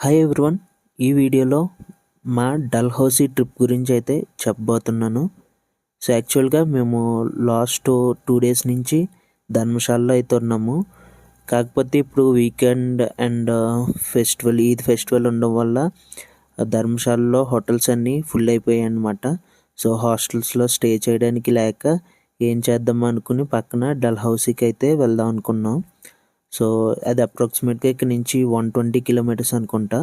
Hi everyone. ఈ వీడియోలో మా డల్హౌసీ ట్రిప్ గురించి అయితే చెప్పబోతున్నాను. సో యాక్చువల్గా మేము లాస్ట్ 2 డేస్ నుంచి ధర్మశాలలో అయితే ఉన్నాము. కాకపోతే ఇప్పుడు వీకెండ్ అండ్ ఈద్ ఫెస్టివల్ ఉండడం వల్ల ధర్మశాలలో హోటల్స్ అన్నీ ఫుల్ అయిపోయాయి అన్నమాట. సో హాస్టల్స్లో స్టే చేయడానికి లేక ఏం చేద్దాం అనుకుని పక్కన డల్హౌసీకి అయితే వెళ్దాం అనుకున్నాం. సో అది అప్రాక్సిమేట్గా ఇక్కడ నుంచి 120 కిలోమీటర్స్ అనుకుంటా.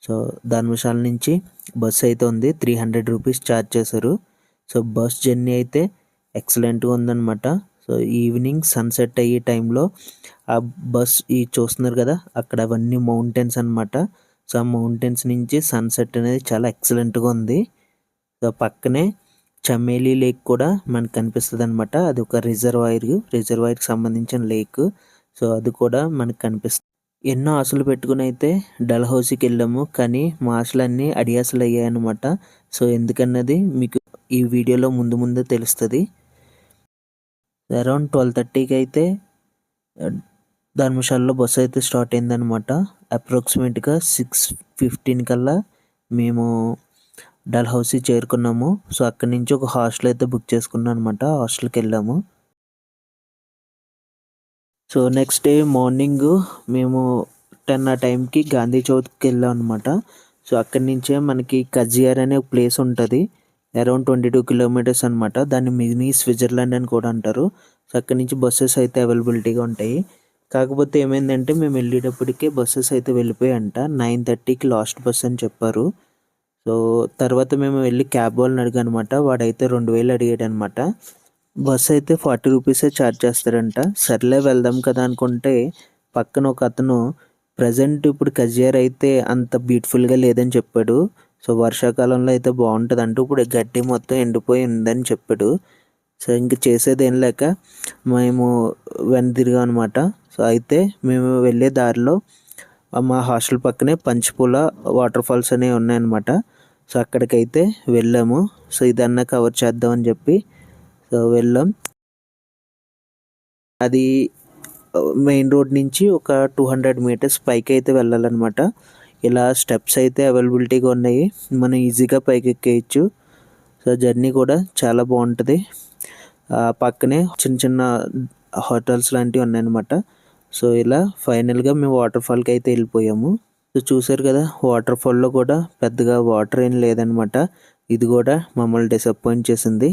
సో ధర్మశాల నుంచి బస్సు అయితే ఉంది, 300 రూపీస్ ఛార్జ్ చేశారు. సో బస్ జర్నీ అయితే ఎక్సలెంట్గా ఉందన్నమాట. సో ఈవినింగ్ సన్సెట్ అయ్యే టైంలో ఆ బస్ చూస్తున్నారు కదా, అక్కడ అవన్నీ మౌంటైన్స్ అనమాట. సో ఆ మౌంటైన్స్ నుంచి సన్సెట్ అనేది చాలా ఎక్సలెంట్గా ఉంది. సో పక్కనే చమేలి లేక్ కూడా మనకు కనిపిస్తుంది అనమాట. అది ఒక రిజర్వాయర్కి సంబంధించిన లేక్. సో అది కూడా మనకు కనిపిస్తుంది. ఎన్నో ఆశలు పెట్టుకుని అయితే డల్హౌసీకి వెళ్ళాము, కానీ మా ఆశలన్నీ అడియాసలు అయ్యాయన్నమాట. సో ఎందుకన్నది మీకు ఈ వీడియోలో ముందు తెలుస్తుంది. అరౌండ్ 12:30కి అయితే ధర్మశాలలో బస్సు అయితే స్టార్ట్ అయిందనమాట. అప్రాక్సిమేట్గా 6:15 కల్లా మేము డల్హౌసీ చేరుకున్నాము. సో అక్కడి నుంచి ఒక హాస్టల్ అయితే బుక్ చేసుకున్నాం అనమాట. హాస్టల్కి వెళ్ళాము. సో నెక్స్ట్ డే మార్నింగ్ మేము 10 ఆ టైంకి గాంధీ చౌక్కి వెళ్ళాం అనమాట. సో అక్కడి నుంచే మనకి కజియార్ అనే ఒక ప్లేస్ ఉంటుంది. అరౌండ్ 22 కిలోమీటర్స్ అనమాట. దాన్ని మినీ స్విట్జర్లాండ్ అని కూడా అంటారు. సో అక్కడి నుంచి బస్సెస్ అయితే అవైలబిలిటీగా ఉంటాయి. కాకపోతే ఏమైందంటే మేము వెళ్ళేటప్పటికే బస్సెస్ అయితే వెళ్ళిపోయాయంట. 9:30కి లాస్ట్ బస్ అని చెప్పారు. సో తర్వాత మేము వెళ్ళి క్యాబ్ వాళ్ళని అడిగానమాట. వాడైతే 2,000 అడిగాడు అనమాట. బస్ అయితే 40 రూపీసే ఛార్జ్ చేస్తారంట. సర్లే వెళ్దాం కదా అనుకుంటే పక్కన ఒక అతను ప్రజెంట్ ఇప్పుడు కజియార్ అయితే అంత బ్యూటిఫుల్గా లేదని చెప్పాడు. సో వర్షాకాలంలో అయితే బాగుంటుంది అంటూ, ఇప్పుడు గడ్డి మొత్తం ఎండిపోయి ఉందని చెప్పాడు. సో ఇంక చేసేది ఏం లేక మేము వెనుదిరిగాం అనమాట. సో అయితే మేము వెళ్ళే దారిలో మా హాస్టల్ పక్కనే పంచపూల వాటర్ ఫాల్స్ అనేవి ఉన్నాయన్నమాట. సో అక్కడికైతే వెళ్ళాము. సో ఇదన్నా కవర్ చేద్దామని చెప్పి సో వెళ్ళాం. అది మెయిన్ రోడ్ నుంచి ఒక 200 మీటర్స్ పైకి అయితే వెళ్ళాలన్నమాట. ఇలా స్టెప్స్ అయితే అవైలబిలిటీగా ఉన్నాయి, మనం ఈజీగా పైకి ఎక్కేయచ్చు. సో జర్నీ కూడా చాలా బాగుంటుంది. పక్కనే చిన్న చిన్న హోటల్స్ లాంటివి ఉన్నాయన్నమాట. సో ఇలా ఫైనల్గా మేము వాటర్ ఫాల్కి అయితే వెళ్ళిపోయాము. సో చూసారు కదా, వాటర్ ఫాల్లో కూడా పెద్దగా వాటర్ ఏం లేదనమాట. ఇది కూడా మమ్మల్ని డిసప్పాయింట్ చేసింది.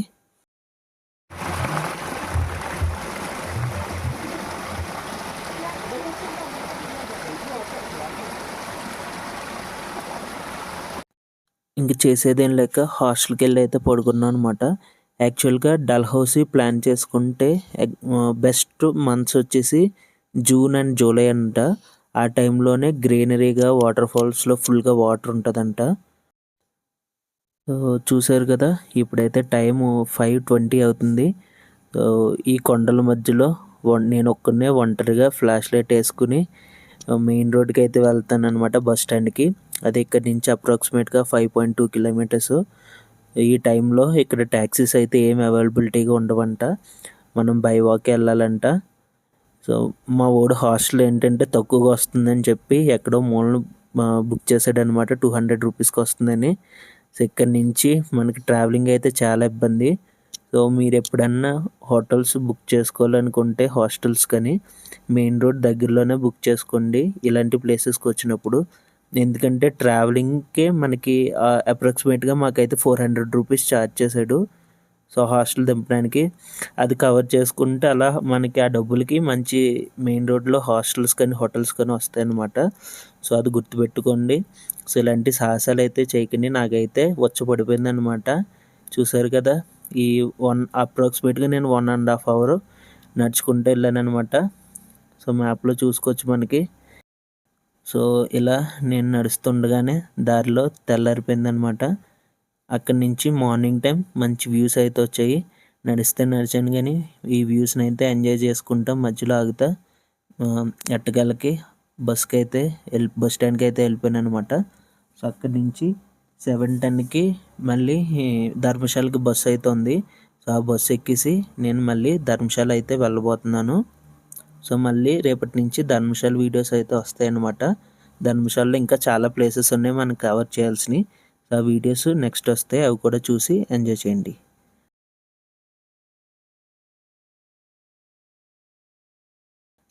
ఇంక చేసేదేం లేక హాస్టల్కి వెళ్ళి అయితే పడుకున్నాం అనమాట. యాక్చువల్గా డల్హౌసీ ప్లాన్ చేసుకుంటే బెస్ట్ మంత్స్ వచ్చేసి జూన్ అండ్ జూలై అంట. ఆ టైంలోనే గ్రీనరీగా వాటర్ ఫాల్స్లో ఫుల్గా వాటర్ ఉంటుందంట. సో చూసారు కదా, ఇప్పుడైతే టైము 5:20 అవుతుంది. సో ఈ కొండల మధ్యలో నేను ఒక్కనే ఒంటరిగా ఫ్లాష్ లైట్ వేసుకుని మెయిన్ రోడ్కి అయితే వెళ్తాను అనమాట, బస్ స్టాండ్కి. అది ఇక్కడ నుంచి అప్రాక్సిమేట్గా 5.2 కిలోమీటర్స్. ఈ టైంలో ఇక్కడ ట్యాక్సీస్ అయితే ఏమి అవైలబిలిటీగా ఉండవంట, మనం బై వాక్ వెళ్ళాలంట. సో మా ఓడు హాస్టల్ ఏంటంటే తక్కువగా వస్తుందని చెప్పి ఎక్కడో మూలను బుక్ చేశాడనమాట, 200 రూపీస్కి వస్తుందని. సో ఇక్కడ నుంచి మనకి ట్రావెలింగ్ అయితే చాలా ఇబ్బంది. సో మీరు ఎప్పుడన్నా హోటల్స్ బుక్ చేసుకోవాలనుకుంటే హాస్టల్స్ కానీ మెయిన్ రోడ్ దగ్గరలోనే బుక్ చేసుకోండి ఇలాంటి ప్లేసెస్కి వచ్చినప్పుడు. ఎందుకంటే ట్రావెలింగ్కే మనకి అప్రాక్సిమేట్గా మాకైతే 400 రూపీస్ ఛార్జ్ చేశాడు. సో హాస్టల్ దింపడానికి అది కవర్ చేసుకుంటే అలా మనకి ఆ డబ్బులకి మంచి మెయిన్ రోడ్లో హాస్టల్స్ కానీ హోటల్స్ కానీ వస్తాయన్నమాట. సో అది గుర్తుపెట్టుకోండి. సో ఇలాంటి సాహసాలు అయితే చేయకండి. నాకైతే వచ్చి పడిపోయింది అనమాట. చూసారు కదా, ఈ అప్రాక్సిమేట్గా నేను 1.5 అవర్ నడుచుకుంటూ వెళ్ళాను అనమాట. సో మ్యాప్లో చూసుకోవచ్చు మనకి. సో ఇలా నేను నడుస్తుండగానే దారిలో తెల్లారిపోయిందనమాట. అక్కడి నుంచి మార్నింగ్ టైం మంచి వ్యూస్ అయితే వచ్చాయి. నడిచాను కానీ ఈ వ్యూస్ని అయితే ఎంజాయ్ చేసుకుంటా మధ్యలో ఆగుతా ఎట్టగలకి బస్ స్టాండ్కి అయితే వెళ్ళిపోయాను అనమాట. సో అక్కడి నుంచి 7:10కి మళ్ళీ ధర్మశాలకి బస్సు అయితే ఉంది. సో ఆ బస్సు ఎక్కేసి నేను మళ్ళీ ధర్మశాల అయితే వెళ్ళబోతున్నాను. సో మళ్ళీ రేపటి నుంచి ధర్మశాల వీడియోస్ అయితే వస్తాయన్నమాట. ధర్మశాలలో ఇంకా చాలా ప్లేసెస్ ఉన్నాయి మనకు కవర్ చేయాల్సినవి. ఆ వీడియోస్ నెక్స్ట్ వస్తాయి, అవి కూడా చూసి ఎంజాయ్ చేయండి.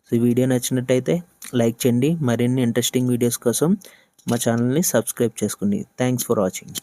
సో ఈ వీడియో నచ్చినట్టయితే లైక్ చేయండి. మరిన్ని ఇంట్రెస్టింగ్ వీడియోస్ కోసం మా ఛానల్ని సబ్స్క్రైబ్ చేసుకోండి. Thanks for watching.